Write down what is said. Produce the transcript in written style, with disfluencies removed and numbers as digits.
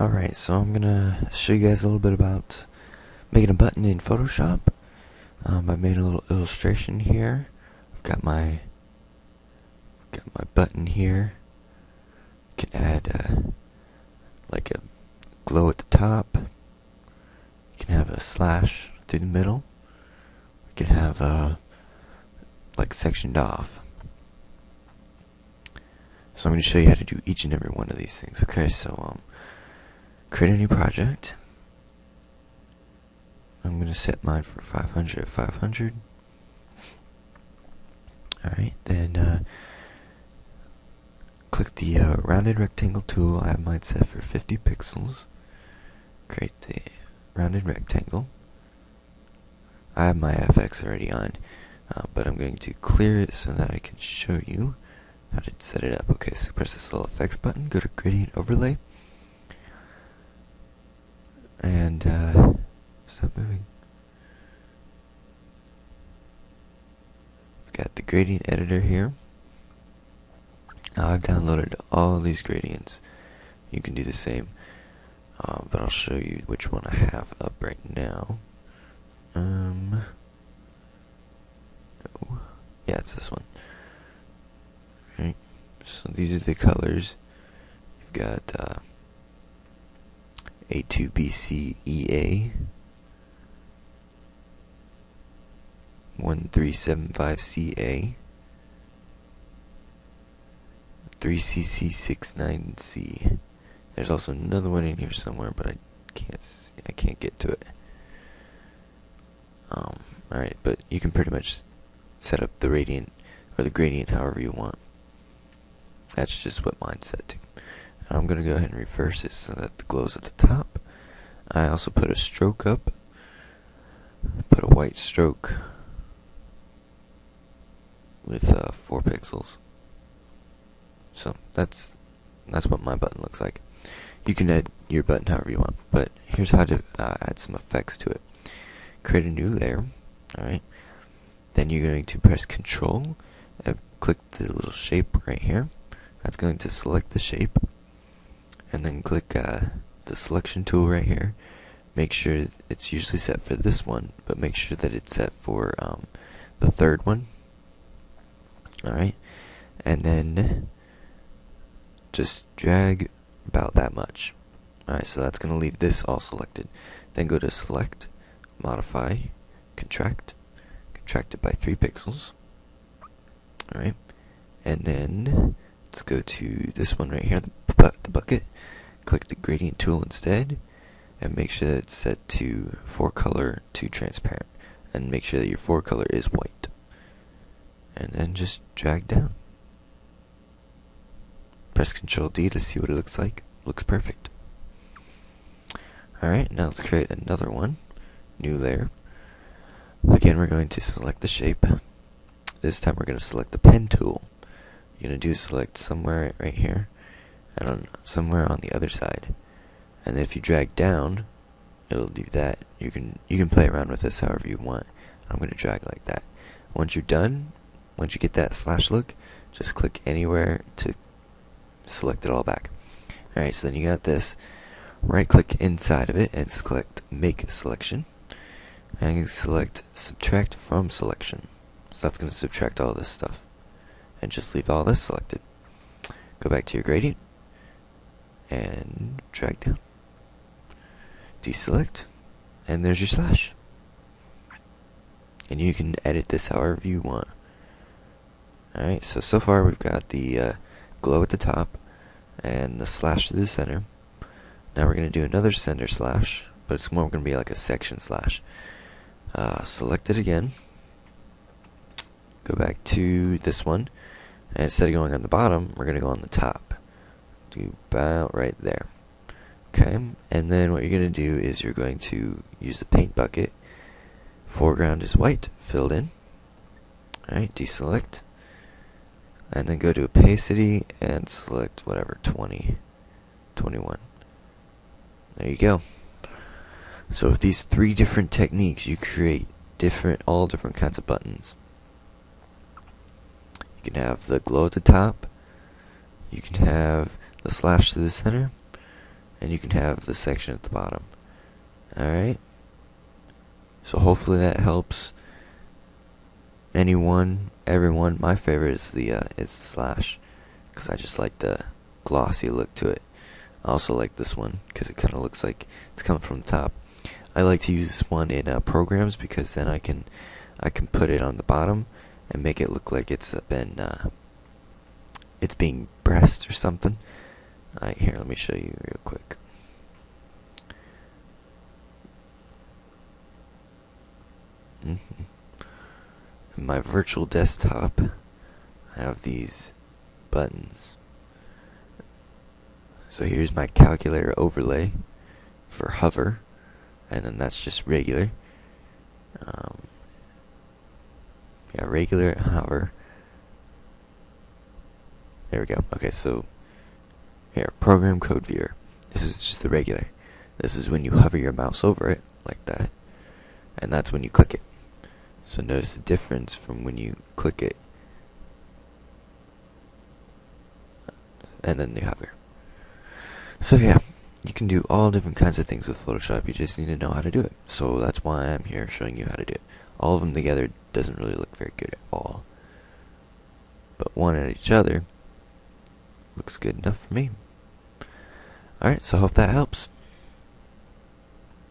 Alright, so I'm gonna show you guys a little bit about making a button in Photoshop. I've made a little illustration here. I've got my button here. You can add like a glow at the top. You can have a slash through the middle. You can have like sectioned off. So I'm going to show you how to do each and every one of these things. Okay, so create a new project. I'm going to set mine for 500 at 500. Alright, then click the rounded rectangle tool. I have mine set for 50 pixels. Create the rounded rectangle. I have my FX already on, but I'm going to clear it so that I can show you how to set it up. Okay, so press this little effects button, go to gradient overlay, and stop moving. I've got the gradient editor here. Now I've downloaded all of these gradients. You can do the same, but I'll show you which one I have up right now. Yeah, it's this one. Right. So these are the colors. You've got A2BCEA, 1375CA, 3CC69C. There's also another one in here somewhere, but I can't get to it. Alright, but you can pretty much set up the radiant or the gradient however you want. That's just what mine's set to. And I'm gonna go ahead and reverse it so that the glow's at the top. I also put a stroke up. Put a white stroke with 4 pixels. So that's what my button looks like. You can add your button however you want, but here's how to add some effects to it. Create a new layer. Alright. Then you're going to press Control and click the little shape right here. That's going to select the shape. And then click the selection tool right here. Make sure it's usually set for this one, but make sure that it's set for the third one. Alright. And then just drag about that much. Alright, so that's going to leave this all selected. Then go to Select, Modify, Contract it by 3 pixels. Alright, and then let's go to this one right here, the bucket. Click the gradient tool instead, and make sure that it's set to 4-color to transparent, and make sure that your 4-color is white. And then just drag down. Press Ctrl D to see what it looks like. Looks perfect. Alright, now let's create another one. New layer. Again, we're going to select the shape. This time we're going to select the pen tool. You're going to select somewhere right here, and somewhere on the other side. And then if you drag down, it'll do that. You can play around with this however you want. I'm going to drag like that. Once you're done, once you get that slash look, just click anywhere to select it all back. Alright, so then you got this. Right click inside of it and select Make Selection. And select Subtract from Selection. So that's going to subtract all this stuff. And just leave all this selected. Go back to your gradient. And drag down. Deselect. And there's your slash. And you can edit this however you want. Alright, so far we've got the glow at the top and the slash to the center. Now we're going to do another center slash, but it's more going to be like a section slash. Select it again. Go back to this one, and instead of going on the bottom, we're going to go on the top. Do about right there. Okay, and then what you're going to do is you're going to use the paint bucket. Foreground is white, filled in. Alright, deselect. And then go to opacity and select whatever, 20, 21. There you go. So with these 3 different techniques, you create all different kinds of buttons. You can have the glow at the top, you can have the slash to the center, and you can have the section at the bottom. Alright, so hopefully that helps anyone, everyone. My favorite is the slash, because I just like the glossy look to it. I also like this one because it kind of looks like it's coming from the top. I like to use this one in programs because then I can put it on the bottom and make it look like it's being pressed or something. Alright, here, let me show you real quick. In my virtual desktop, I have these buttons. So here's my calculator overlay for hover, and then that's just regular. Yeah, regular and hover. There we go. Okay, so here, program code viewer. This is just the regular. This is when you hover your mouse over it, like that, and that's when you click it. So notice the difference from when you click it and then you hover. So yeah, you can do all different kinds of things with Photoshop. You just need to know how to do it. So that's why I'm here showing you how to do it. All of them together doesn't really look very good at all, but one at each other looks good enough for me. Alright, so I hope that helps.